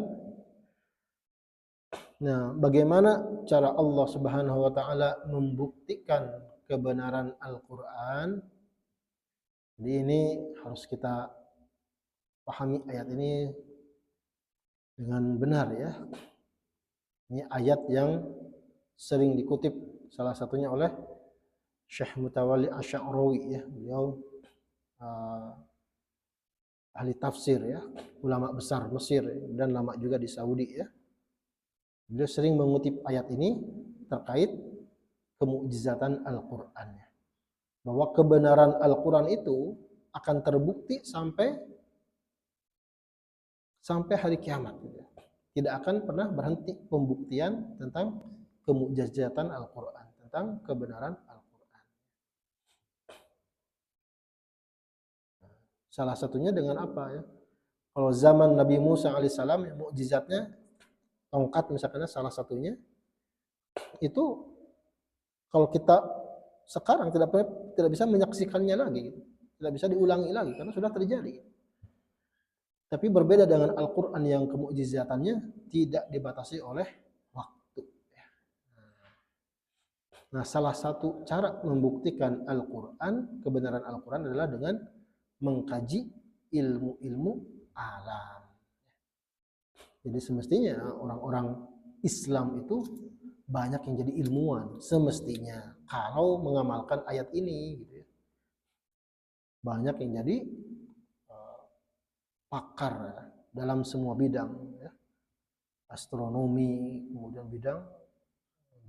Nah, bagaimana cara Allah Subhanahu wa taala membuktikan kebenaran Al-Qur'an? Jadi ini harus kita pahami ayat ini dengan benar ya. Ini ayat yang sering dikutip salah satunya oleh Syekh Mutawalli Asy-Sya'rawi ya. Beliau ahli tafsir ya, ulama besar Mesir dan lama juga di Saudi ya. Beliau sering mengutip ayat ini terkait kemukjizatan Al-Qur'an. Bahwa kebenaran Al-Qur'an itu akan terbukti sampai hari kiamat. Tidak akan pernah berhenti pembuktian tentang kemukjizatan Al-Qur'an, tentang kebenaran Al-Qur'an. Salah satunya dengan apa ya? Kalau zaman Nabi Musa alaihissalam, ya, mukjizatnya tongkat misalkan salah satunya, itu kalau kita sekarang tidak bisa menyaksikannya lagi, tidak bisa diulangi lagi karena sudah terjadi. Tapi berbeda dengan Al-Quran yang kemukjizatannya tidak dibatasi oleh waktu. Nah, salah satu cara membuktikan Al-Quran, kebenaran Al-Quran adalah dengan mengkaji ilmu-ilmu alam. Jadi semestinya orang-orang Islam itu banyak yang jadi ilmuwan semestinya kalau mengamalkan ayat ini gitu ya. Banyak yang jadi pakar dalam semua bidang ya. Astronomi, kemudian bidang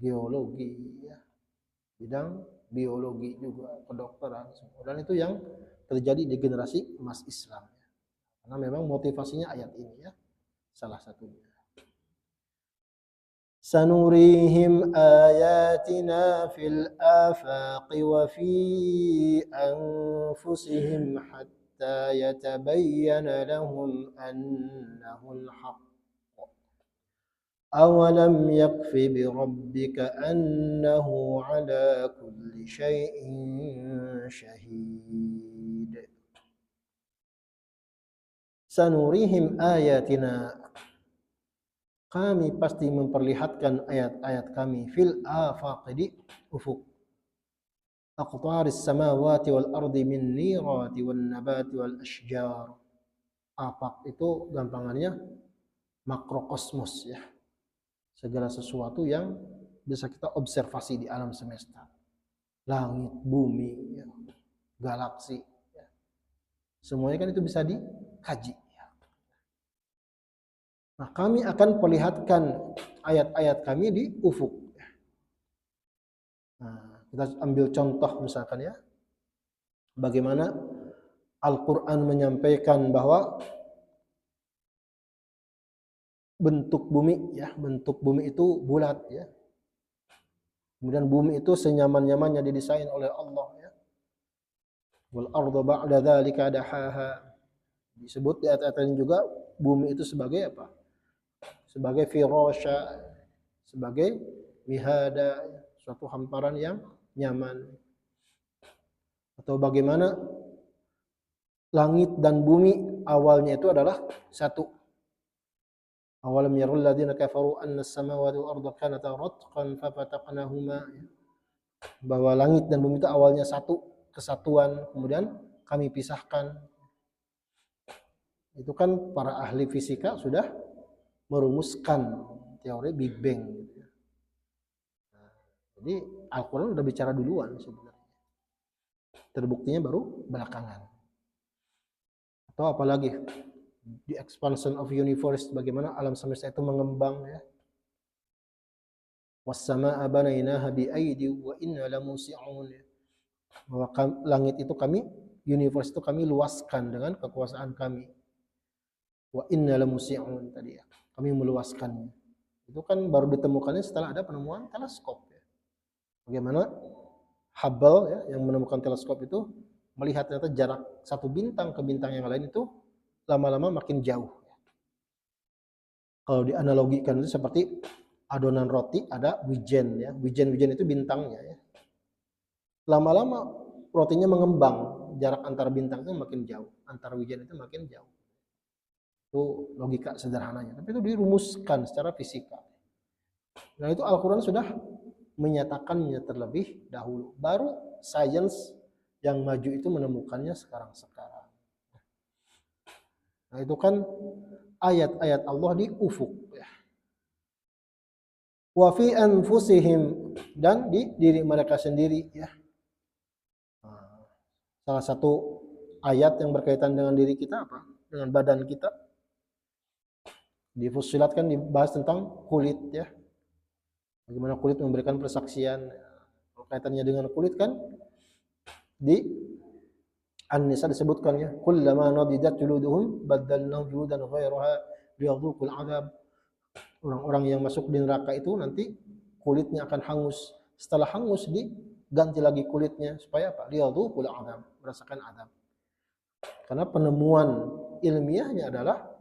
geologi ya. Bidang biologi juga, kedokteran semua. Dan itu yang terjadi di generasi emas Islam ya. Karena memang motivasinya ayat ini ya. Salah satunya. Sanurihim ayatina fil afaqi wa fi anfusihim hatta yatabayyana lahum annahul haqq. Awalam yakfi bi rabbika annahu ala kulli syai'in syahid. Sanurihim ayatina, kami pasti memperlihatkan ayat-ayat kami fil afaqi, di ufuk, aqtaris samawati wal ardi min nirati wan nabati wal ashjar. Afaq itu gampangannya makrokosmos ya, segala sesuatu yang bisa kita observasi di alam semesta, langit, bumi ya, galaksi ya. Semuanya kan itu bisa dikaji. Nah, kami akan perlihatkan ayat-ayat kami di ufuk. Nah, kita ambil contoh misalkan ya, bagaimana Al-Quran menyampaikan bahwa bentuk bumi ya, bentuk bumi itu bulat ya. Kemudian bumi itu senyaman-nyamannya didesain oleh Allah ya. Wal arda ba'da dzalika dahaha. Disebut di ayat-ayat ini juga bumi itu sebagai apa? Sebagai firasya, sebagai mihada, suatu hamparan yang nyaman. Atau bagaimana langit dan bumi awalnya itu adalah satu. Awalam yarul ladzina kafaru anna as-samawati wal arda kanata ratqan fafataqnahuma. Bahwa langit dan bumi itu awalnya satu, kesatuan, kemudian kami pisahkan. Itu kan para ahli fisika sudah merumuskan teori Big Bang. Jadi Al-Quran sudah bicara duluan sebenarnya. Terbuktinya baru belakangan. Atau apalagi the expansion of universe, bagaimana alam semesta itu mengembang ya. Was-samaa'a banainaha bi'aidi wa inna lamusi'un. Bahwa langit itu kami, universe itu kami luaskan dengan kekuasaan kami. Wa inna lamusi'un tadi ya. Kami meluaskannya. Itu kan baru ditemukannya setelah ada penemuan teleskop ya. Bagaimana Hubble ya, yang menemukan teleskop itu melihat ternyata jarak satu bintang ke bintang yang lain itu lama-lama makin jauh. Kalau dianalogikan itu seperti adonan roti ada wijen ya. Wijen-wijen itu bintangnya ya. Lama-lama rotinya mengembang, jarak antar bintang itu makin jauh, antar wijen itu makin jauh. Itu logika sederhananya, tapi itu dirumuskan secara fisika. Nah, itu Al-Qur'an sudah menyatakannya terlebih dahulu. Baru sains yang maju itu menemukannya sekarang-sekarang. Nah, itu kan ayat-ayat Allah di ufuk ya. Wa fi anfusihim, dan di diri mereka sendiri ya. Salah satu ayat yang berkaitan dengan diri kita apa? Dengan badan kita. Di Fussilat kan dibahas tentang kulit ya. Bagaimana kulit memberikan persaksian. Kaitannya dengan kulit kan di An-Nisa disebutkan ya, kullama nadidat juluduhum baddalnahum juludan ghairaha liyadhuqul adzab. Orang-orang yang masuk di neraka itu nanti kulitnya akan hangus. Setelah hangus diganti lagi kulitnya supaya apa? Liyadhuqul adzab, merasakan adzab. Karena penemuan ilmiahnya adalah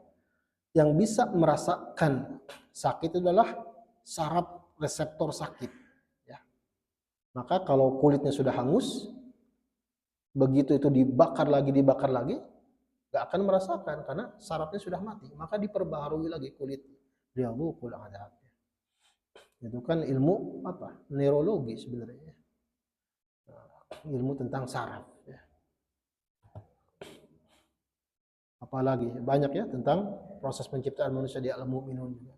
yang bisa merasakan sakit itu adalah saraf reseptor sakit ya. Maka kalau kulitnya sudah hangus, begitu itu dibakar lagi nggak akan merasakan karena sarafnya sudah mati, maka diperbaharui lagi kulit. Liyadhuqul adzab. Itu kan ilmu apa? Neurologi sebenarnya. Ilmu tentang saraf ya. Apalagi banyak ya tentang proses penciptaan manusia di alam mu'minun juga.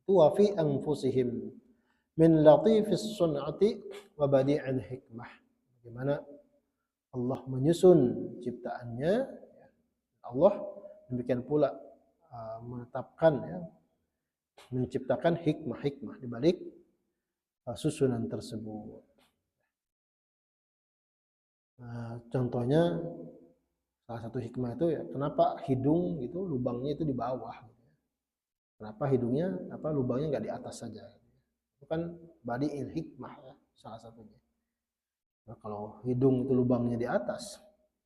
Itu wa fi anfusihim min latifis sun'ati wa badi'il hikmah. Bagaimana Allah menyusun ciptaannya, Allah demikian pula menetapkan ya, menciptakan hikmah-hikmah di balik susunan tersebut. Contohnya salah satu hikmah itu ya, kenapa hidung itu lubangnya itu di bawah? Kenapa hidungnya lubangnya nggak di atas saja? Itu kan badi'il hikmah ya, salah satunya. Nah, kalau hidung itu lubangnya di atas,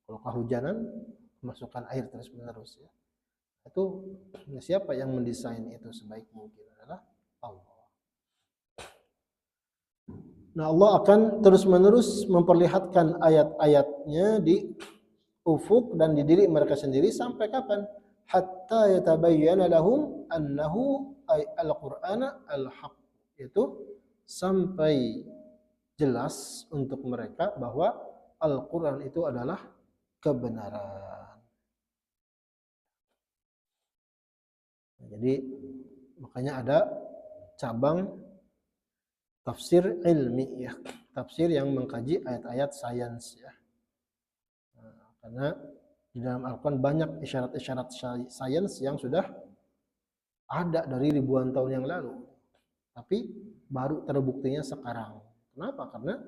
kalau kehujanan masukkan air terus menerus ya. Itu siapa yang mendesain itu sebaik mungkin adalah Allah. Nah, Allah akan terus menerus memperlihatkan ayat-ayatnya di ufuk dan di diri mereka sendiri sampai kapan? Hatta yatabayyana lahum annahu al-Qur'ana al-haq. Itu sampai jelas untuk mereka bahwa Al-Quran itu adalah kebenaran. Jadi makanya ada cabang tafsir ilmi ya, tafsir yang mengkaji ayat-ayat sains ya. Karena di dalam Al-Quran banyak isyarat-isyarat sains yang sudah ada dari ribuan tahun yang lalu, tapi baru terbuktinya sekarang. Kenapa? Karena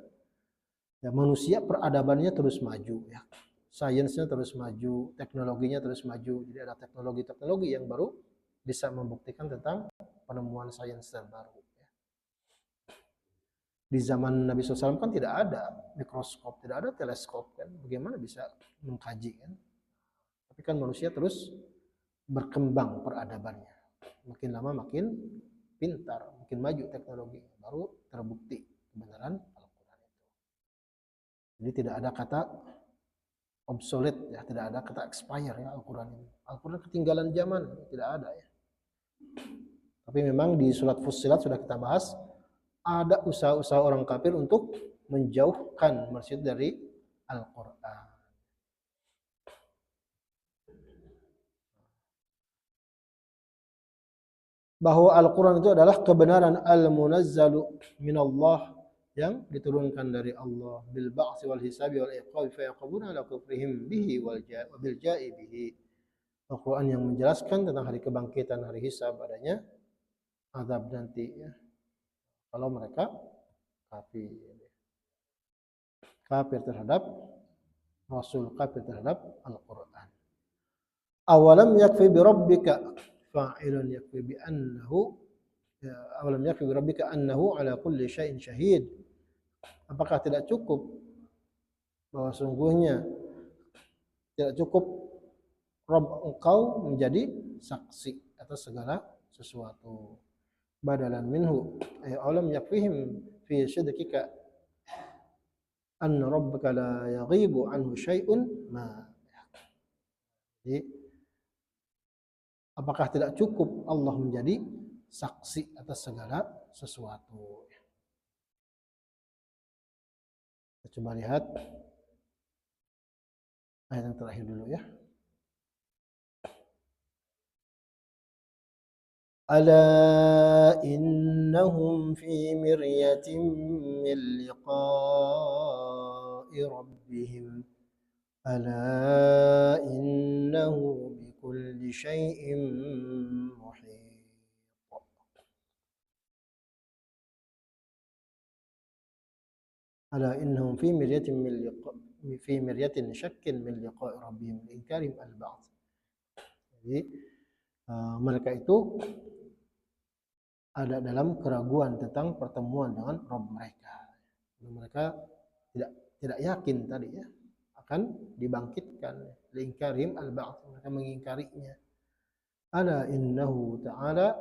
ya manusia peradabannya terus maju ya. Sainsnya terus maju, teknologinya terus maju. Jadi ada teknologi-teknologi yang baru bisa membuktikan tentang penemuan sains terbaru. Di zaman Nabi SAW kan tidak ada mikroskop, tidak ada teleskop kan, bagaimana bisa mengkaji kan? Tapi kan manusia terus berkembang peradabannya, makin lama makin pintar, makin maju teknologi, baru terbukti kebenaran Al-Quran itu. Jadi tidak ada kata obsolete ya, tidak ada kata expire ya Al-Quran ini. Al-Quran ketinggalan zaman, tidak ada ya. Tapi memang di surat Fussilat sudah kita bahas, ada usaha-usaha orang kafir untuk menjauhkan manusia dari Al-Quran. Bahwa Al-Quran itu adalah kebenaran al-munazzalu minallah, yang diturunkan dari Allah, bil ba'si wal hisabi wal iqabi fa yaqabuna ala kufrihim bihi wal bil ja'i bihi. Al-Quran yang menjelaskan tentang hari kebangkitan, hari hisab, adanya azab nanti ya, kalau mereka kafir terhadap Rasul, kafir terhadap Al-Quran. Awalam yakfi bi rabbika fa'ilun yakfi bi annahu, awalam yakfi bi rabbika annahu ala kulli syai'in syahid. Apakah tidak cukup bahwa sungguhnya tidak cukup Rabb engkau menjadi saksi atas segala sesuatu. Badalan minhu ay awalam yakfihim fi sidqika anna rabbaka la yaghibu anhu syai'un ma. Jadi apakah tidak cukup Allah menjadi saksi atas segala sesuatu? Kita coba lihat ayat yang terakhir dulu ya. Ala innahum fi miryatin min liqa'i rabbihim. Ala innahu bikulli syai'in muhit. Ala innahum fi miryatin syakkin min liqa'i rabbihim inkarim al-ba'ts. Jadi mereka itu ada dalam keraguan tentang pertemuan dengan Rabb mereka. Mereka tidak yakin tadi ya akan dibangkitkan, liingkarim al-ba'ts, mereka mengingkarinya. Ala innahu ta'ala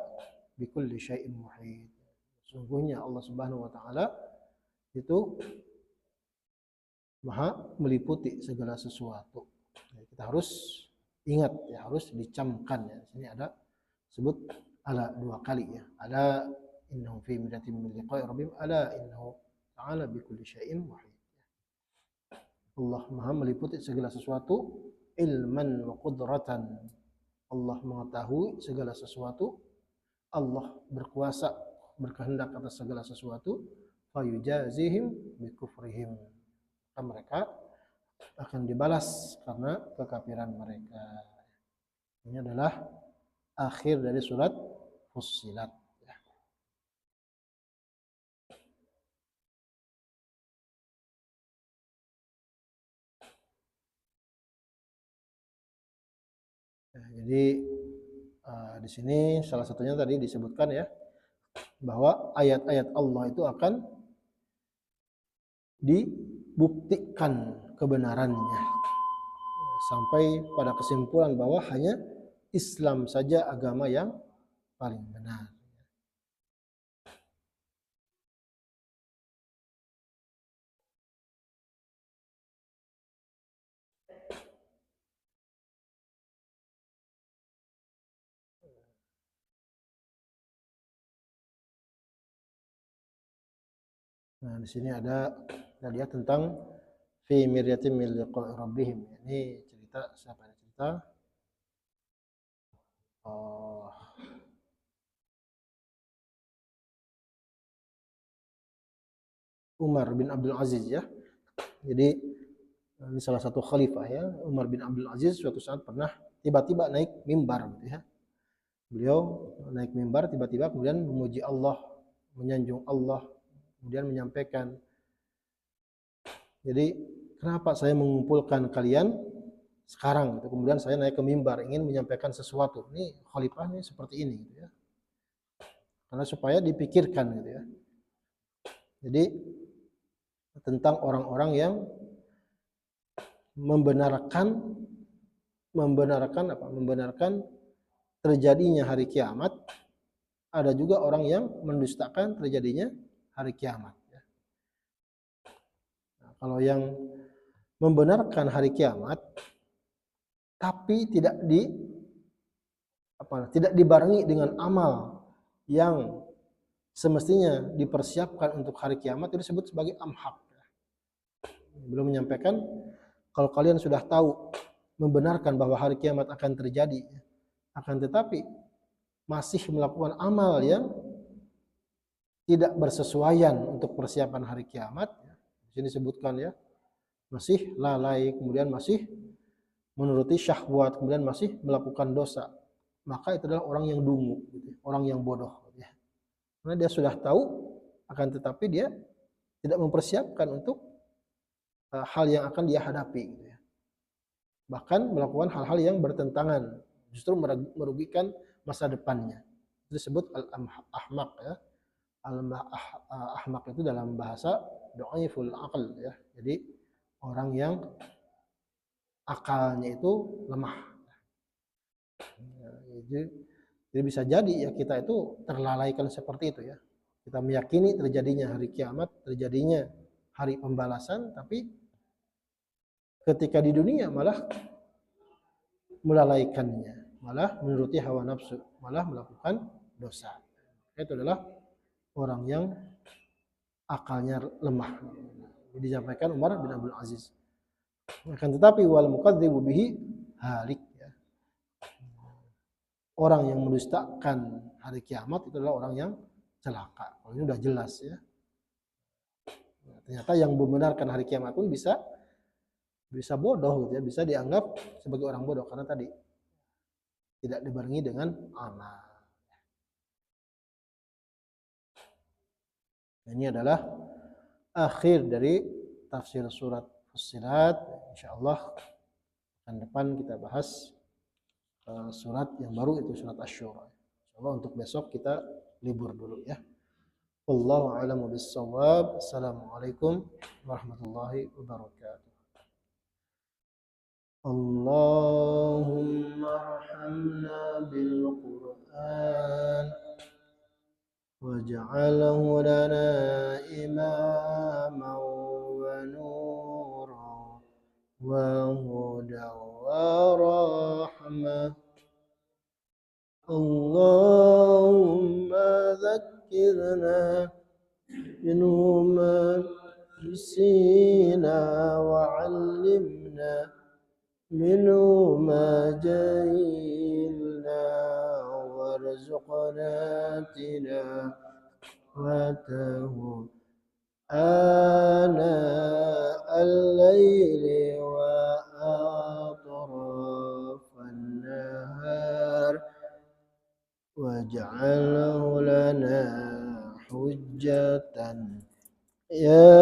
bikulli syai'in muhit. Sungguhnya Allah Subhanahu wa taala itu Maha meliputi segala sesuatu. Kita harus ingat ya, harus dicamkan ya. Di sini ada sebut ala dua kali ya. Ala innahu fi miryatin min liqa'i rabbihim, ala innahu ta'ala bikulli syai'in muhit. Allah Maha meliputi segala sesuatu, ilman wa qudratan. Allah mengetahui segala sesuatu. Allah berkuasa, berkehendak atas segala sesuatu. Fayujazihim bikufrihim. Mereka akan dibalas karena kekafiran mereka. Ini adalah akhir dari surat Fussilat. Jadi di sini salah satunya tadi disebutkan ya, bahwa ayat-ayat Allah itu akan dibuktikan kebenarannya sampai pada kesimpulan bahwa hanya Islam saja agama yang paling benar. Nah, di sini ada kita lihat tentang fi miryatin min liqa'i rabbihim. Ini cerita siapa yang cerita? Umar bin Abdul Aziz ya. Jadi ini salah satu khalifah ya, Umar bin Abdul Aziz suatu saat pernah tiba-tiba naik mimbar gitu ya. Beliau naik mimbar tiba-tiba kemudian memuji Allah, menyanjung Allah, kemudian menyampaikan, jadi kenapa saya mengumpulkan kalian sekarang gitu. Kemudian saya naik ke mimbar ingin menyampaikan sesuatu. Ini khalifah nih seperti ini gitu ya. Karena supaya dipikirkan gitu ya. Jadi tentang orang-orang yang membenarkan terjadinya hari kiamat. Ada juga orang yang mendustakan terjadinya hari kiamat. Nah, kalau yang membenarkan hari kiamat, tapi tidak dibarengi dengan amal yang semestinya dipersiapkan untuk hari kiamat, itu disebut sebagai amhaq. Belum menyampaikan, kalau kalian sudah tahu membenarkan bahwa hari kiamat akan terjadi, akan tetapi masih melakukan amal yang tidak bersesuaian untuk persiapan hari kiamat, di sini disebutkan ya, masih lalai, kemudian masih menuruti syahwat, kemudian masih melakukan dosa, maka itu adalah orang yang dungu, gitu, orang yang bodoh. Gitu ya. Karena dia sudah tahu, akan tetapi dia tidak mempersiapkan untuk hal yang akan dia hadapi. Gitu ya. Bahkan melakukan hal-hal yang bertentangan, justru merugikan masa depannya. Itu disebut al-ahmaq ya. Al-ahmaq itu dalam bahasa dhaiful aql ya. Jadi orang yang akalnya itu lemah. Jadi bisa jadi ya kita itu terlalaikan seperti itu ya. Kita meyakini terjadinya hari kiamat, terjadinya hari pembalasan, tapi ketika di dunia malah melalaikannya, malah menuruti hawa nafsu, malah melakukan dosa. Itu adalah orang yang akalnya lemah. Jadi disampaikan Umar bin Abdul Aziz. Akan tetapi wal mukadzibu bihi halik ya. Orang yang mendustakan hari kiamat itu adalah orang yang celaka. Kalau ini udah jelas ya. Ternyata yang membenarkan hari kiamat pun bisa bodoh gitu ya, bisa dianggap sebagai orang bodoh karena tadi tidak dibarengi dengan amal. Ini adalah akhir dari tafsir surat Fussilat. Insyaallah akan depan kita bahas surat yang baru, itu surat Asy-Syura. Insyaallah untuk besok kita libur dulu ya. Wallahu a'lamu bis-shawab. Assalamualaikum warahmatullahi wabarakatuh. Allahumma arhamna bil Qur'an waj'alhu lana imaman wa nuran wa hudan wa rahmah. Allahumma dhakkirna minhu ma nasina wa 'allimna minhu ma jahilna warzuqna tilawatahu ana al-laili wa atrafan nahar waj'alhu lana hujjatan ya